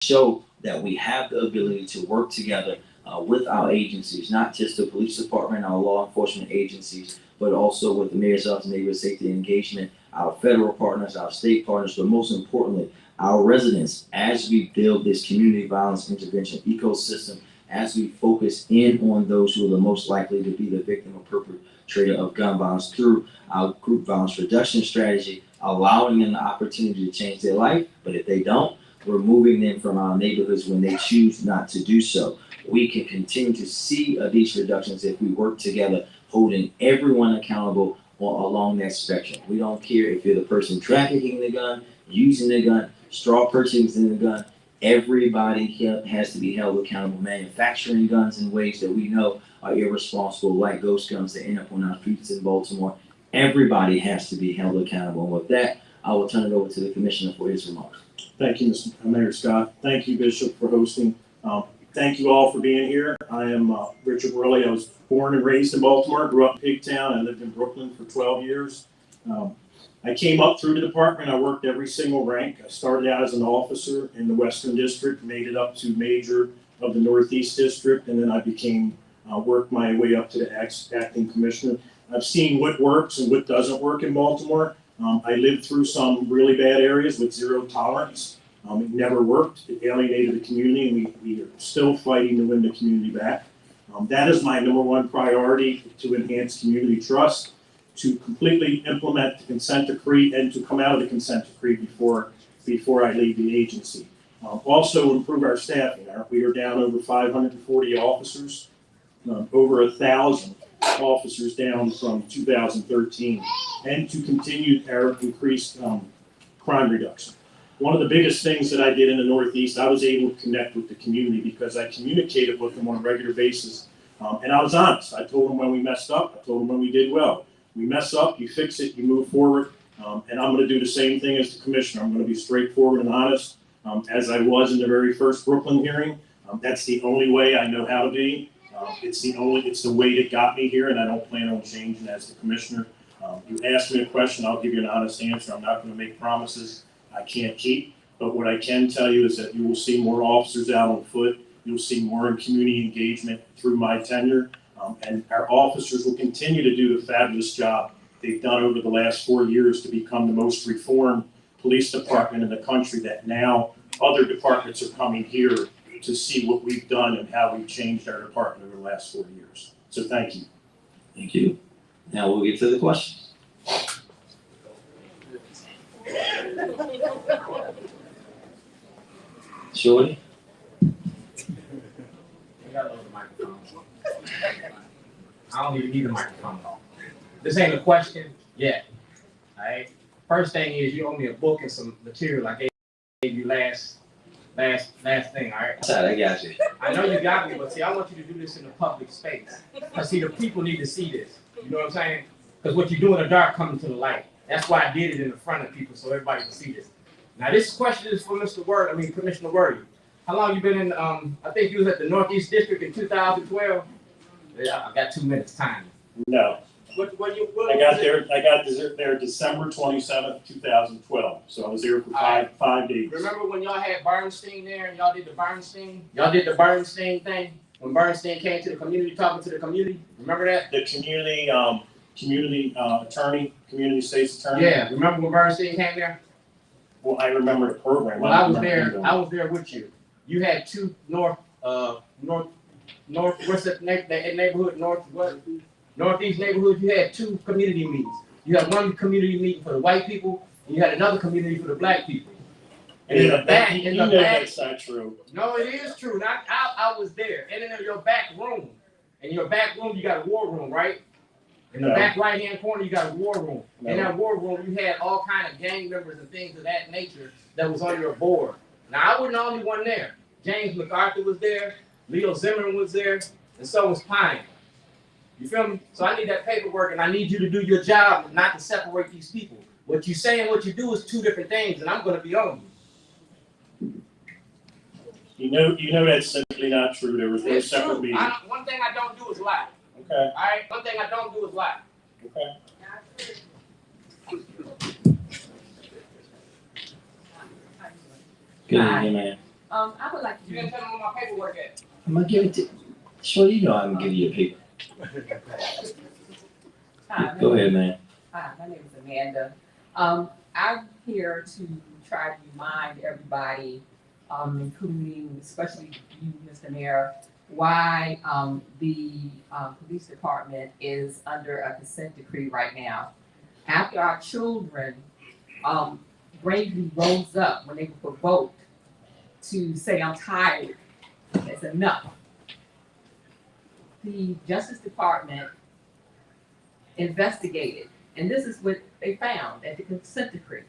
show that we have the ability to work together with our agencies, not just the police department, our law enforcement agencies, but also with the mayor's office of neighborhood safety and engagement, our federal partners, our state partners, but most importantly, our residents, as we build this community violence intervention ecosystem, as we focus in on those who are the most likely to be the victim or perpetrator of gun violence through our group violence reduction strategy, allowing them the opportunity to change their life. But if they don't, removing them from our neighborhoods when they choose not to do so. We can continue to see these reductions if we work together, holding everyone accountable along that spectrum. We don't care if you're the person trafficking the gun, using the gun, straw purchasing the gun. Everybody has to be held accountable. Manufacturing guns in ways that we know are irresponsible, like ghost guns that end up on our streets in Baltimore. Everybody has to be held accountable. And with that, I will turn it over to the commissioner for his remarks. Thank you, Mr. Mayor Scott. Thank you, Bishop, for hosting. Thank you all for being here. I am Richard Worley. I was born and raised in Baltimore, grew up in Pigtown. I lived in Brooklyn for 12 years. I came up through the department. I worked every single rank. I started out as an officer in the Western District, made it up to major of the Northeast District, and then I worked my way up to the acting commissioner. I've seen what works and what doesn't work in Baltimore. I lived through some really bad areas with zero tolerance. It never worked. It alienated the community, and we are still fighting to win the community back. That is my number one priority, to enhance community trust, to completely implement the consent decree, and to come out of the consent decree before I leave the agency. Also improve our staffing. We are down over 540 officers, over 1,000 officers down from 2013, and to continue our increased crime reduction. One of the biggest things that I did in the Northeast, I was able to connect with the community because I communicated with them on a regular basis, and I was honest. I told them when we messed up. I told them when we did well. We mess up, you fix it, you move forward, and I'm going to do the same thing as the commissioner. I'm going to be straightforward and honest, as I was in the very first Brooklyn hearing. That's the only way I know how to be. It's the way that got me here, and I don't plan on changing as the commissioner. You ask me a question, I'll give you an honest answer. I'm not going to make promises I can't keep, but what I can tell you is that you will see more officers out on foot. You'll see more community engagement through my tenure, and our officers will continue to do the fabulous job they've done over the last 4 years to become the most reformed police department in the country, that now other departments are coming here to see what we've done and how we've changed our department over the last 4 years. So thank you. Thank you. Now we'll get to the questions. Shorty? I don't even need a microphone. This ain't a question yet. All right. First thing is, you owe me a book and some material I gave you last thing. All right. I got you. I know you got me, but see, I want you to do this in a public space. Cause see, the people need to see this. You know what I'm saying? Because what you do in the dark comes to the light. That's why I did it in the front of people so everybody can see this. Now, this question is for Commissioner Worley. How long you been in? I think you was at the Northeast District in 2012. Yeah, I got 2 minutes time. No. I got there December 27th, 2012. So I was there for five days. Remember when y'all had Bernstein there and y'all did the Bernstein thing? When Bernstein came to the community, talking to the community? Remember that? The community attorney, community state's attorney? Yeah, remember when Bernstein came there? Well, I remember the program. Well, I was there with you. You had two north, what's that neighborhood, northeast neighborhood, you had two community meetings. You had one community meeting for the white people, and you had another community for the black people. And in the back, that's not true. No, it is true. I was there. And in your back room, you got a war room, right? In the back right-hand corner, you got a war room. No. In that war room, you had all kind of gang members and things of that nature that was on your board. Now, I wasn't the only one there. James MacArthur was there, Leo Zimmerman was there, and so was Pine. You feel me? So I need that paperwork, and I need you to do your job, not to separate these people. What you say and what you do is two different things, and I'm going to be on you. You know that's simply not true. There was no separate meeting. One thing I don't do is lie. Okay. All right. One thing I don't do is lie. Okay. Good evening, man. I would like You to, didn't tell them where my paperwork at. I'm gonna give it to, sure you know I'm gonna give you a paper. Go ahead, man. Hi, my name is Amanda. I'm here to try to remind everybody, including especially you, Mr. Mayor, why, the, police department is under a consent decree right now. After our children, bravely rose up when they were provoked to say, I'm tired, it's enough. The Justice Department investigated, and this is what they found at the consent decree,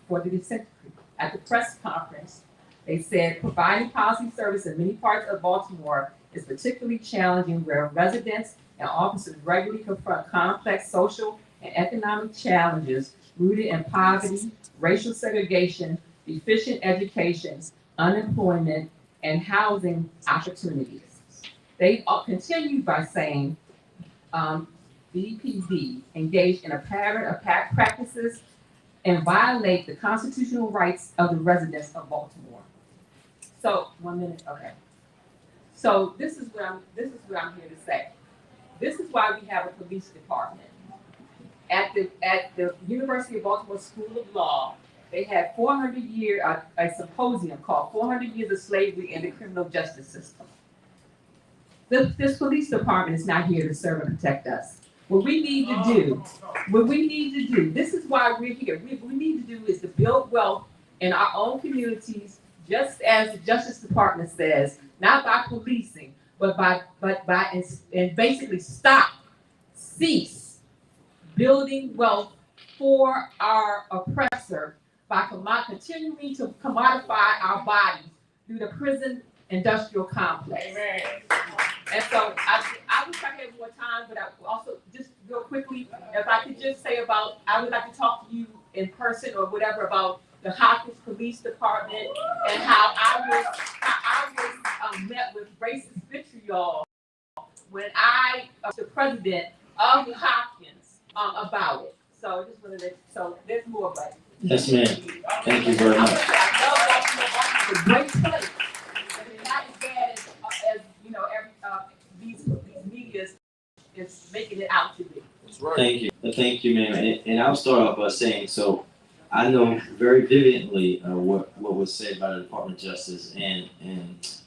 for the consent decree. At the press conference, they said providing policy service in many parts of Baltimore is particularly challenging where residents and officers regularly confront complex social and economic challenges rooted in poverty, racial segregation, deficient education, unemployment, and housing opportunities. They continued by saying, BPD engaged in a pattern of practices and violate the constitutional rights of the residents of Baltimore. So, 1 minute, okay. So this is what I'm here to say. This is why we have a police department. At the University of Baltimore School of Law, they had a symposium called 400 Years of Slavery in the Criminal Justice System. This police department is not here to serve and protect us. What we need to do, this is why we're here. What we need to do is to build wealth in our own communities, just as the Justice Department says, not by policing, but by and basically cease building wealth for our oppressor by continuing to commodify our bodies through the prison industrial complex. Amen. And so I wish I had more time, but I also just real quickly, if I could just say I would like to talk to you in person or whatever about the Hopkins Police Department and how I was met with racist vitriol when I was the president of Hopkins about it. So just wanted to, so there's more, but. Yes, ma'am. Thank you very much. I love Baltimore. It's a great place. And it's not as bad as you know, these media is making it out to be. That's right. Thank you, ma'am. And I'll start off by saying, so I know very vividly what was said by the Department of Justice and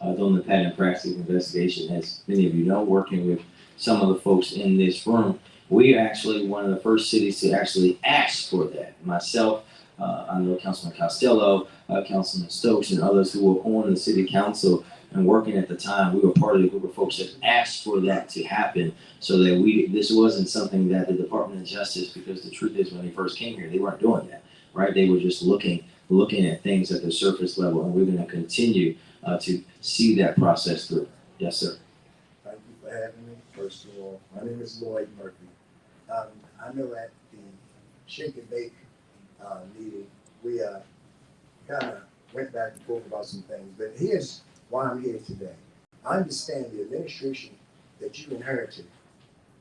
during the pattern practice investigation. As many of you know, working with some of the folks in this room, we are actually one of the first cities to actually ask for that. Myself, I know Councilman Costello, Councilman Stokes, and others who were on the city council and working at the time, we were part of the group of folks that asked for that to happen, so that this wasn't something that the Department of Justice, because the truth is when they first came here, they weren't doing that, right? They were just looking at things at the surface level, and we're going to continue to see that process through. Yes, sir. Thank you for having me. First of all, my name is Lloyd Murphy. I know at the Shake and Bake meeting, we kind of went back and forth about some things, but here's why I'm here today. I understand the administration that you inherited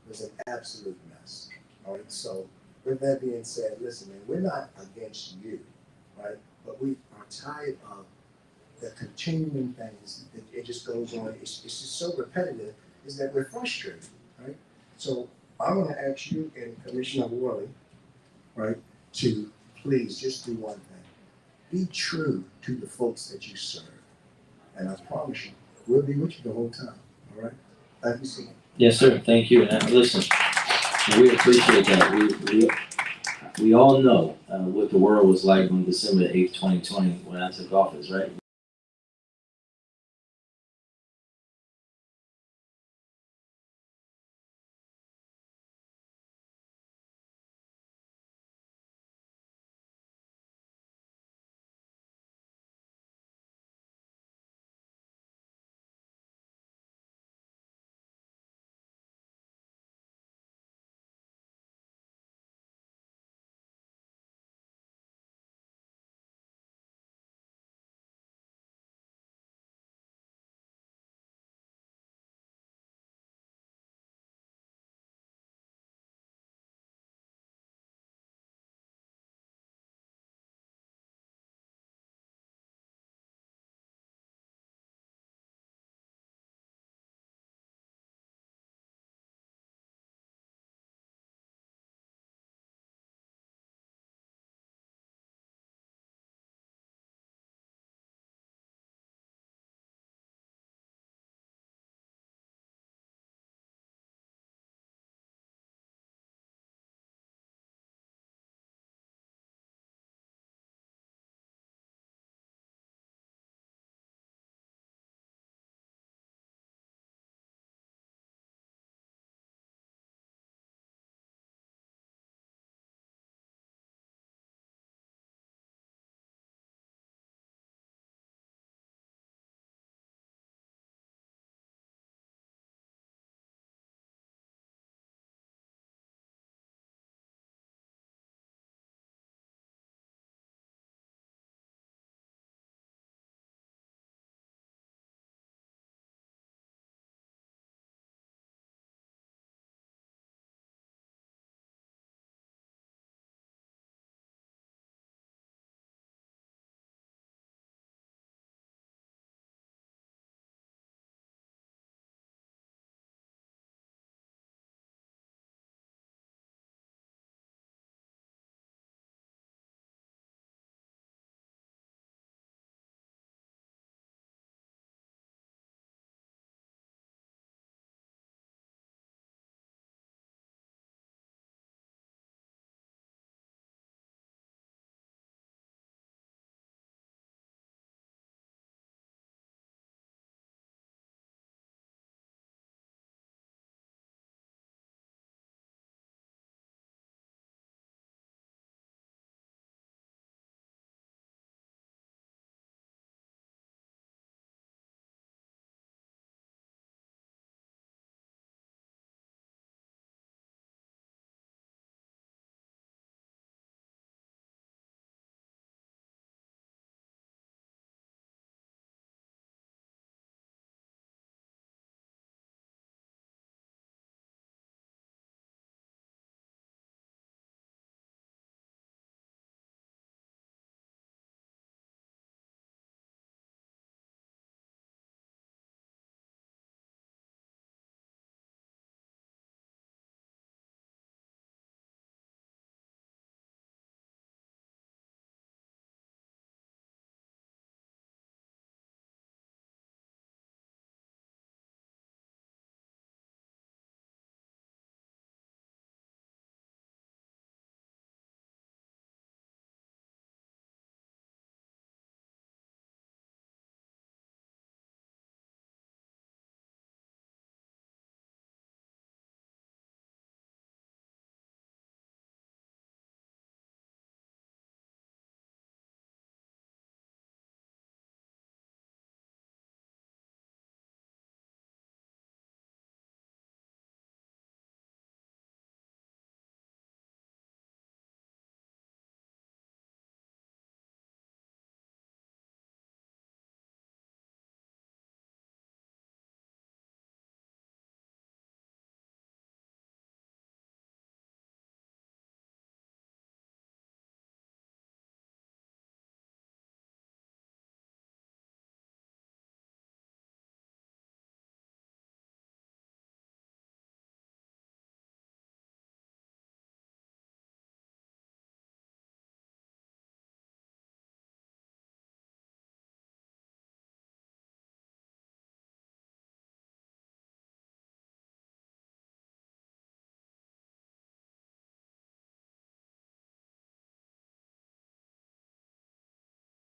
was an absolute mess. All right, so with that being said, listen, man, we're not against you, right? But we are tired of the continuing things. It just goes on. It's just so repetitive. Is that we're frustrated, right? So I'm going to ask you and Commissioner Worley, right, to please just do one thing. Be true to the folks that you serve. And I promise you, we'll be with you the whole time, all right? Thank you so much. Yes, sir. Thank you. And listen, we appreciate that. We all know what the world was like on December 8th, 2020, when I took office, right?